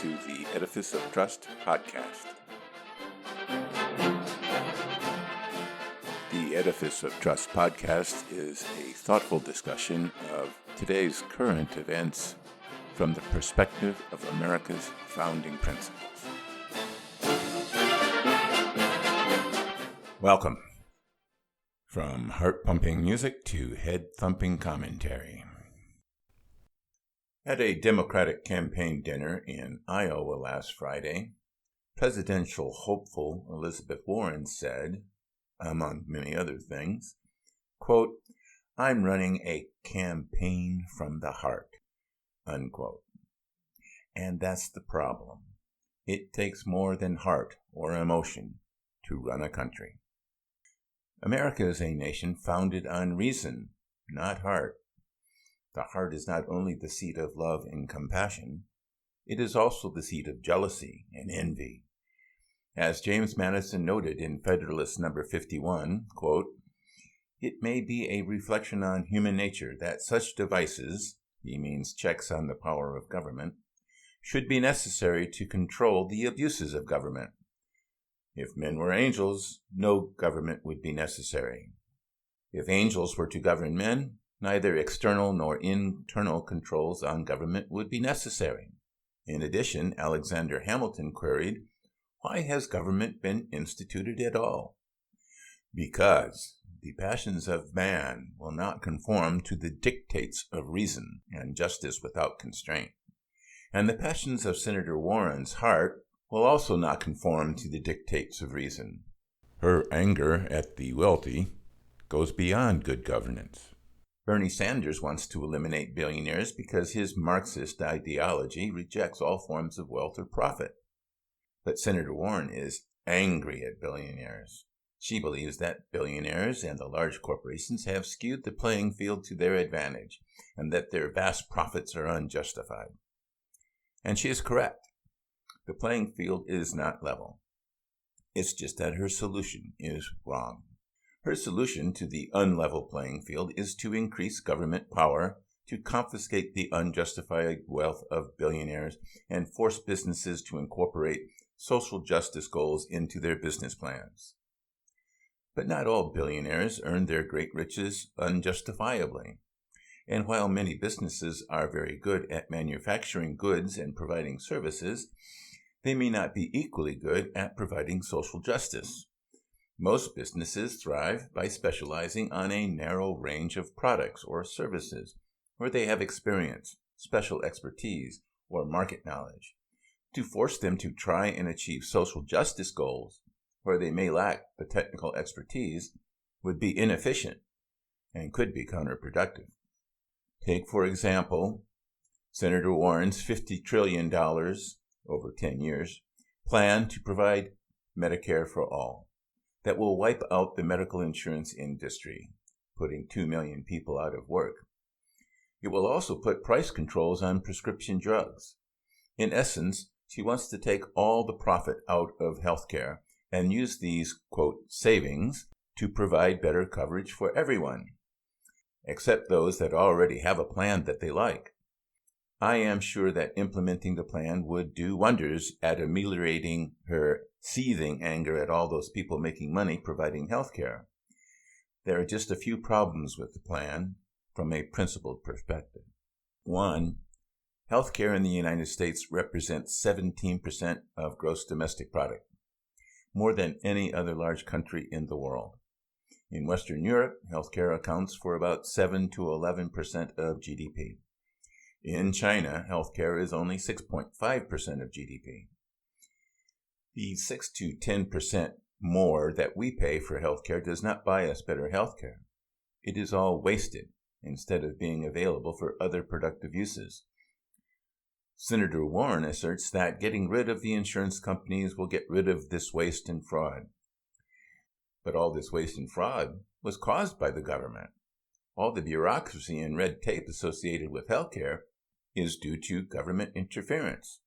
to the Edifice of Trust podcast. The Edifice of Trust podcast is a thoughtful discussion of today's current events from the perspective of America's founding principles. Welcome. From heart-pumping music to head-thumping commentary. At a Democratic campaign dinner in Iowa last Friday, presidential hopeful Elizabeth Warren said, among many other things, quote, "I'm running a campaign from the heart," unquote. And that's the problem. It takes more than heart or emotion to run a country. America is a nation founded on reason, not heart. The heart is not only the seat of love and compassion, it is also the seat of jealousy and envy. As James Madison noted in Federalist number 51, quote, "It may be a reflection on human nature that such devices," he means checks on the power of government, "should be necessary to control the abuses of government. If men were angels, no government would be necessary. If angels were to govern men, neither external nor internal controls on government would be necessary." In addition, Alexander Hamilton queried, "Why has government been instituted at all?" "Because the passions of man will not conform to the dictates of reason and justice without constraint. And the passions of Senator Warren's heart will also not conform to the dictates of reason. Her anger at the wealthy goes beyond good governance." Bernie Sanders wants to eliminate billionaires because his Marxist ideology rejects all forms of wealth or profit. But Senator Warren is angry at billionaires. She believes that billionaires and the large corporations have skewed the playing field to their advantage and that their vast profits are unjustified. And she is correct. The playing field is not level. It's just that her solution is wrong. Her solution to the unlevel playing field is to increase government power, to confiscate the unjustified wealth of billionaires, and force businesses to incorporate social justice goals into their business plans. But not all billionaires earn their great riches unjustifiably. And while many businesses are very good at manufacturing goods and providing services, they may not be equally good at providing social justice. Most businesses thrive by specializing on a narrow range of products or services where they have experience, special expertise, or market knowledge. To force them to try and achieve social justice goals where they may lack the technical expertise would be inefficient and could be counterproductive. Take, for example, Senator Warren's $50 trillion over 10 years, plan to provide Medicare-for-All that will wipe out the medical insurance industry, putting 2 million people out of work. It will also put price controls on prescription drugs. In essence, she wants to take all the profit out of healthcare and use these, quote, savings to provide better coverage for everyone, except those that already have a plan that they like. I am sure that implementing the plan would do wonders at ameliorating her seething anger at all those people making money providing health care. There are just a few problems with the plan from a principled perspective. One, health care in the United States represents 17% of gross domestic product, more than any other large country in the world. In Western Europe, health care accounts for about 7 to 11% of GDP. In China, healthcare is only 6.5% of GDP. The 6 to 10% more that we pay for healthcare does not buy us better healthcare. It is all wasted instead of being available for other productive uses. Senator Warren asserts that getting rid of the insurance companies will get rid of this waste and fraud. But all this waste and fraud was caused by the government. All the bureaucracy and red tape associated with healthcare is due to government interference.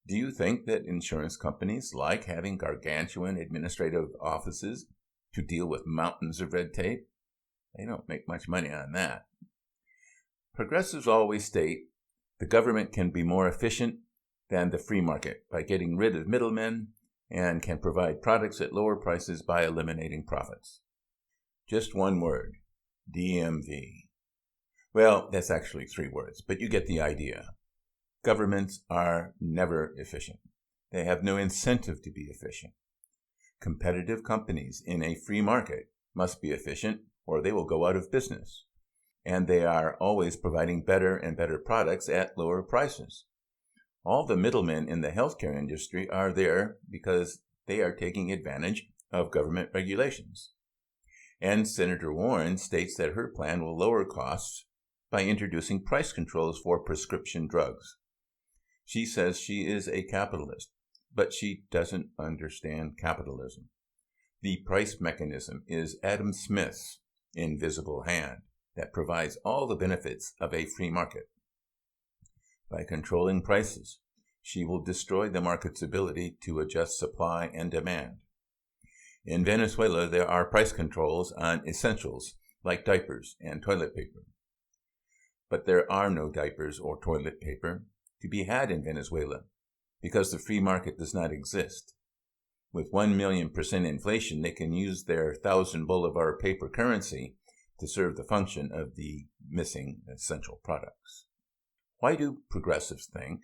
Do you think that insurance companies like having gargantuan administrative offices to deal with mountains of red tape? They don't make much money on that. Progressives always state the government can be more efficient, than the free market by getting rid of middlemen and can provide products at lower prices by eliminating profits. Just one word, DMV. Well, that's actually 3 words, but you get the idea. Governments are never efficient. They have no incentive to be efficient. Competitive companies in a free market must be efficient or they will go out of business. And they are always providing better and better products at lower prices. All the middlemen in the healthcare industry are there because they are taking advantage of government regulations. And Senator Warren states that her plan will lower costs by introducing price controls for prescription drugs. She says she is a capitalist, but she doesn't understand capitalism. The price mechanism is Adam Smith's invisible hand that provides all the benefits of a free market. By controlling prices, she will destroy the market's ability to adjust supply and demand. In Venezuela, there are price controls on essentials like diapers and toilet paper. But there are no diapers or toilet paper to be had in Venezuela because the free market does not exist. With 1,000,000% inflation, they can use their 1,000 bolivar paper currency to serve the function of the missing essential products. Why do progressives think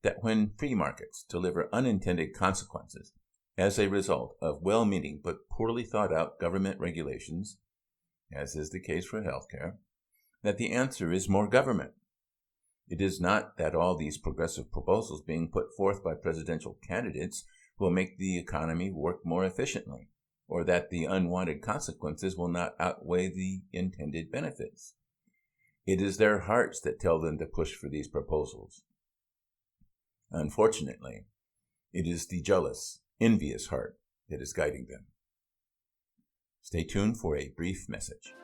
that when free markets deliver unintended consequences as a result of well-meaning but poorly thought-out government regulations, as is the case for healthcare, that the answer is more government? It is not that all these progressive proposals being put forth by presidential candidates will make the economy work more efficiently, or that the unwanted consequences will not outweigh the intended benefits. It is their hearts that tell them to push for these proposals. Unfortunately, it is the jealous, envious heart that is guiding them. Stay tuned for a brief message.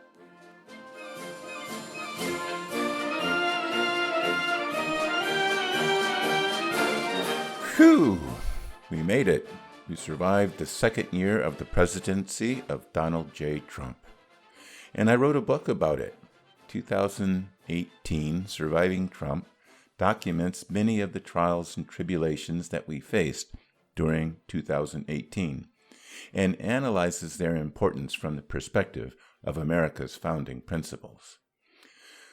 Whew! We made it. We survived the second year of the presidency of Donald J. Trump. And I wrote a book about it. 2018, Surviving Trump, documents many of the trials and tribulations that we faced during 2018 and analyzes their importance from the perspective of America's founding principles.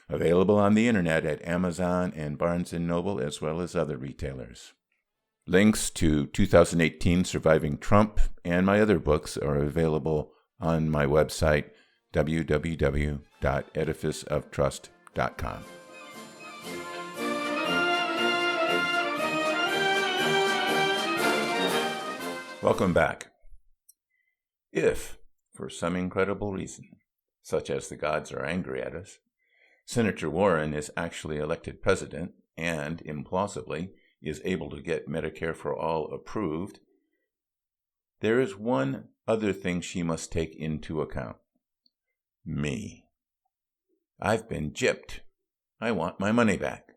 Available on the internet at Amazon and Barnes & Noble as well as other retailers. Links to 2018 Surviving Trump and my other books are available on my website, www.edificeoftrust.com. Welcome back. If, for some incredible reason, such as the gods are angry at us, Senator Warren is actually elected president and, implausibly, is able to get Medicare-for-All approved, there is one other thing she must take into account. Me. I've been gypped. I want my money back.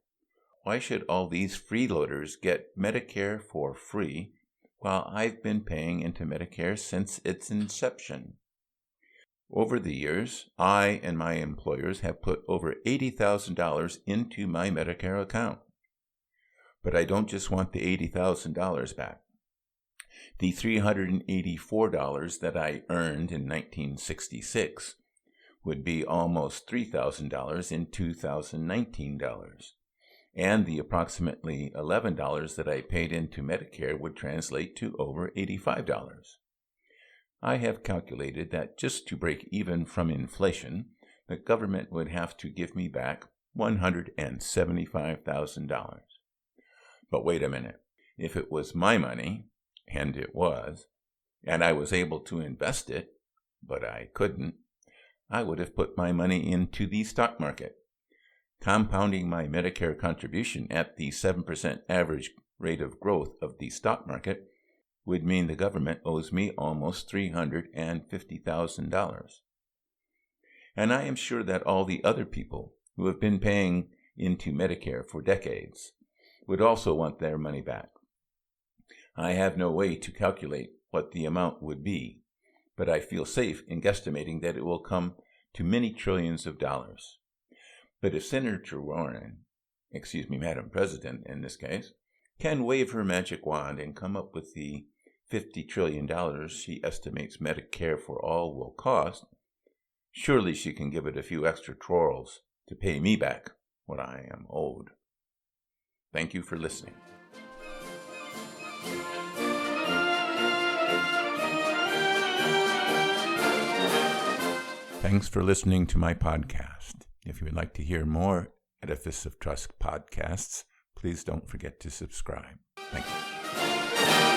Why should all these freeloaders get Medicare for free while I've been paying into Medicare since its inception? Over the years, I and my employers have put over $80,000 into my Medicare account. But I don't just want the $80,000 back. The $384 that I earned in 1966 would be almost $3,000 in 2019 dollars. And the approximately $11 that I paid into Medicare would translate to over $85. I have calculated that just to break even from inflation, the government would have to give me back $175,000. But wait a minute. If it was my money, and it was, and I was able to invest it, but I couldn't, I would have put my money into the stock market. Compounding my Medicare contribution at the 7% average rate of growth of the stock market would mean the government owes me almost $350,000. And I am sure that all the other people who have been paying into Medicare for decades would also want their money back. I have no way to calculate what the amount would be, but I feel safe in guesstimating that it will come to many trillions of dollars. But if Senator Warren, Madam President in this case, can wave her magic wand and come up with the $50 trillion she estimates Medicare-for-All will cost, surely she can give it a few extra twirls to pay me back what I am owed. Thank you for listening. Thanks for listening to my podcast. If you would like to hear more Edifice of Trust podcasts, please don't forget to subscribe. Thank you.